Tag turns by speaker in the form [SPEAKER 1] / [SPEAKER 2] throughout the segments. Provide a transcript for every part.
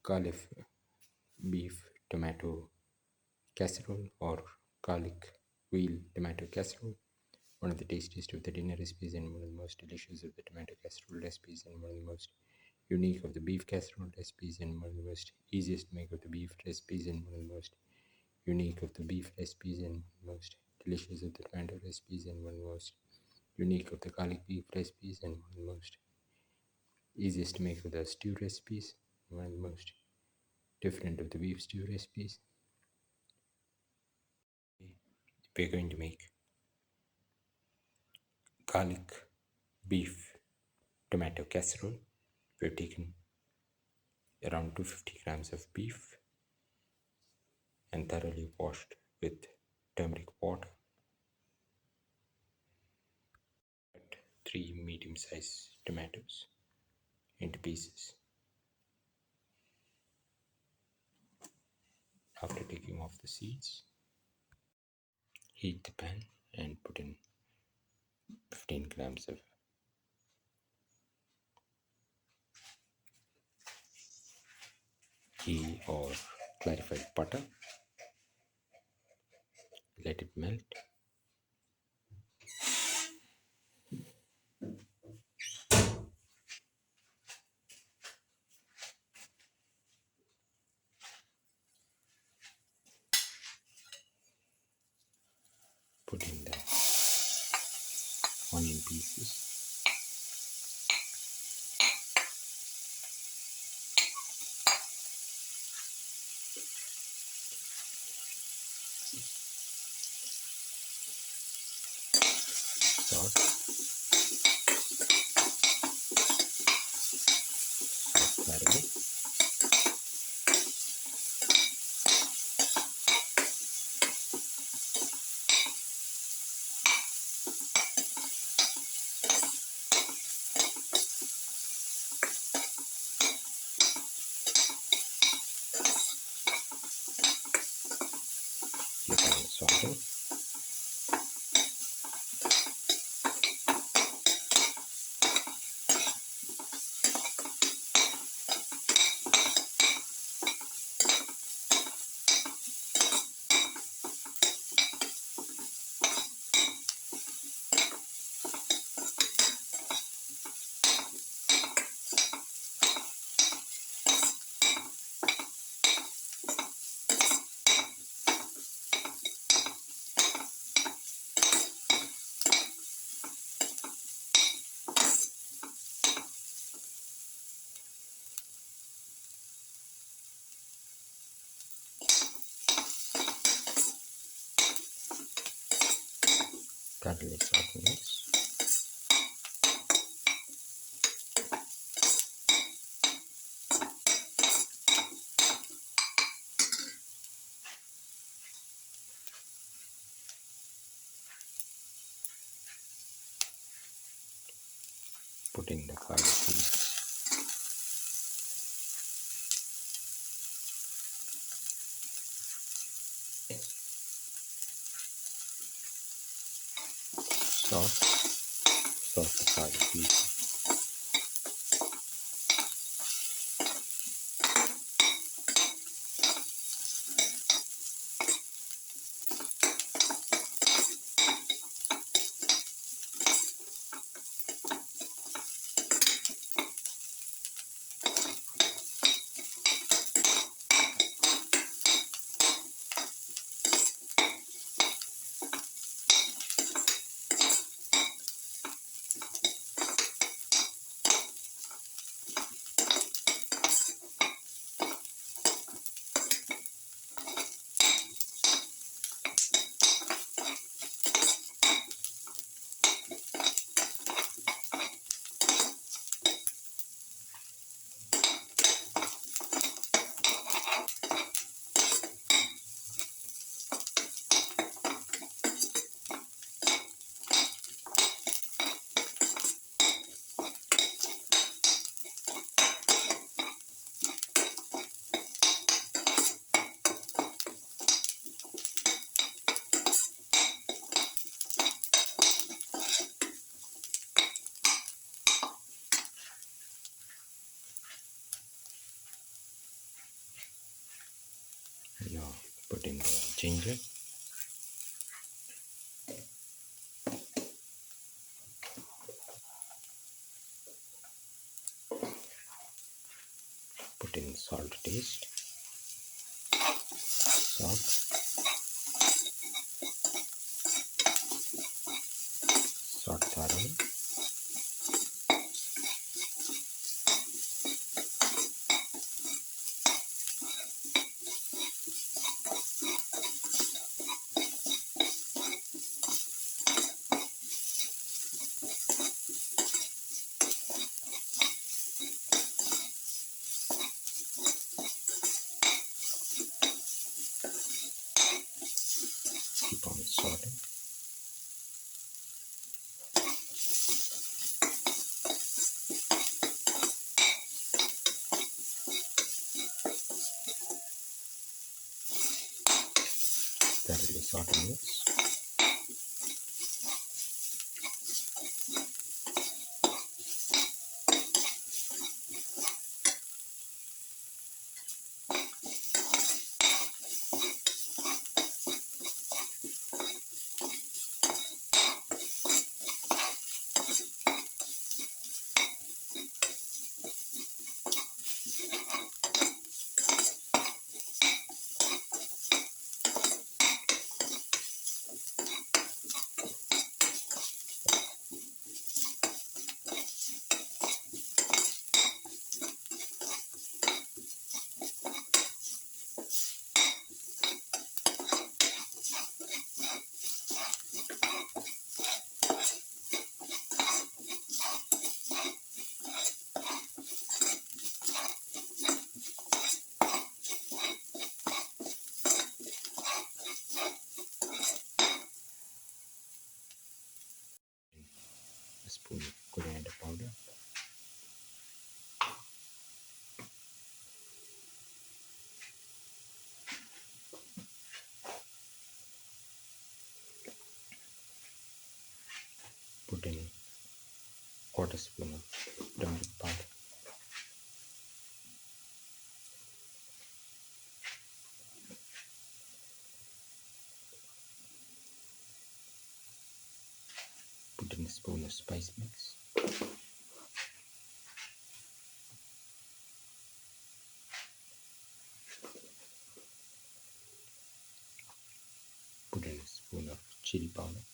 [SPEAKER 1] garlic beef tomato casserole or garlic veal tomato casserole. One of the tastiest of the dinner recipes and one of the most delicious of the tomato casserole recipes and one of the most unique of the beef casserole recipes and one of the most easiest to make of the beef recipes and one of the most unique of the beef recipes and most delicious of the tomato recipes and one of the most unique of the garlic beef recipes and one of the most easiest to make of the stew recipes, one of the most different of the beef stew recipes. We're going to make garlic beef tomato casserole. We've taken around 250 grams of beef and thoroughly washed with turmeric water. Cut 3 medium-sized tomatoes into pieces. After taking off the seeds, heat the pan and put in 15 grams of ghee or clarified butter. Let it melt. Put in the onion pieces. Salt. Clarified. Saute. Garlic sauce. Put in the garlic piece. Sauce the garlic piece. Put in the ginger. Put in salt to taste. Salt. Salt thoroughly. Keep on salting. Thoroughly salt and mix. A spoon of coriander powder. Put in quarter spoon of turmeric powder. Put in a spoon of spice mix. Put in a spoon of chili powder.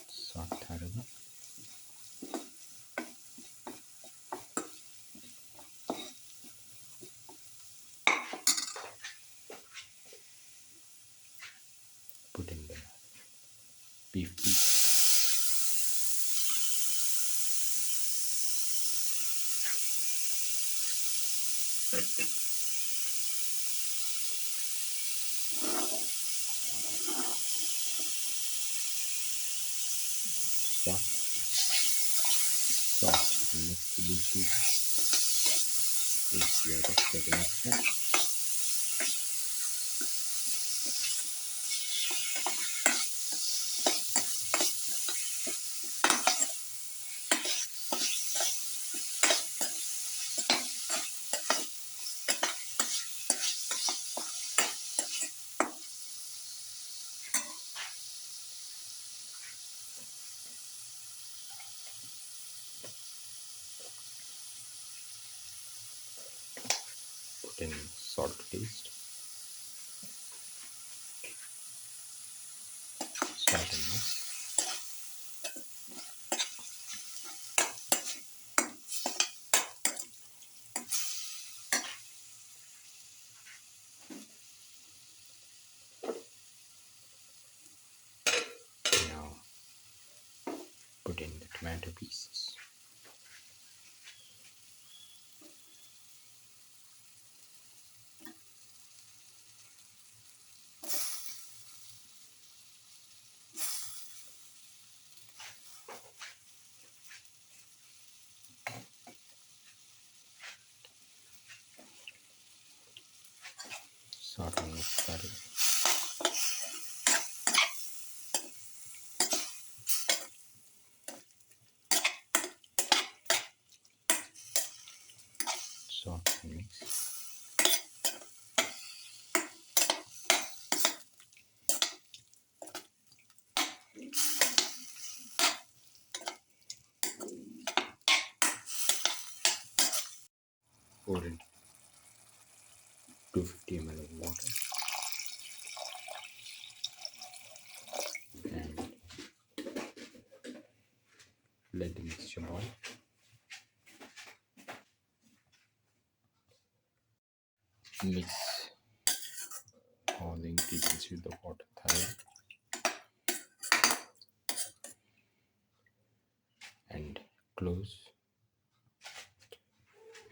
[SPEAKER 1] Salt thoroughly. Put in the beef piece. Salt. Salt and mix the beef piece with the rest of the mixture. Put in salt to taste. Salt and mix. Now put in the tomato pieces. Salt and mix thoroughly. Pour in 250 ml of water and let the mixture boil. Mix all the ingredients with the water thoroughly and close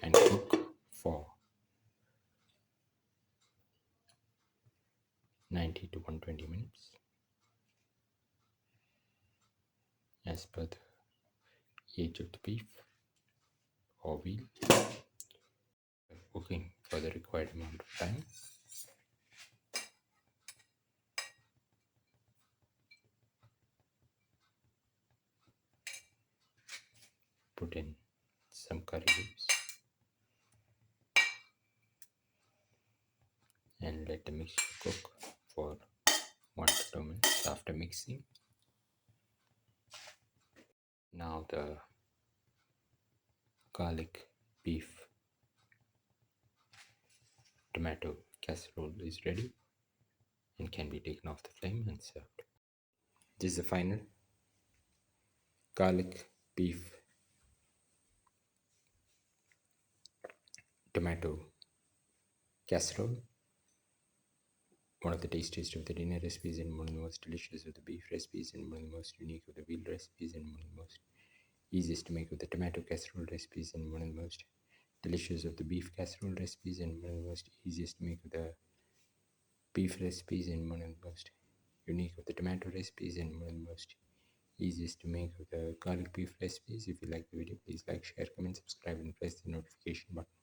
[SPEAKER 1] and cook for 90 to 120 minutes as per the age of the beef or veal. Cooking for the required amount of time. Put in some curry leaves and let the mixture cook for 1 to 2 minutes. After mixing, now the garlic beef tomato casserole is ready and can be taken off the flame and served. This is the final garlic beef tomato casserole, one of the tastiest of the dinner recipes and one of the most delicious of the beef recipes and one of the most unique of the veal recipes and one of the most easiest to make of the tomato casserole recipes and one of the most delicious of the beef casserole recipes and one of the most easiest to make of the beef recipes and one of the most unique of the tomato recipes and one of the most easiest to make of the garlic beef recipes. If you like the video, please like, share, comment, subscribe and press the notification button.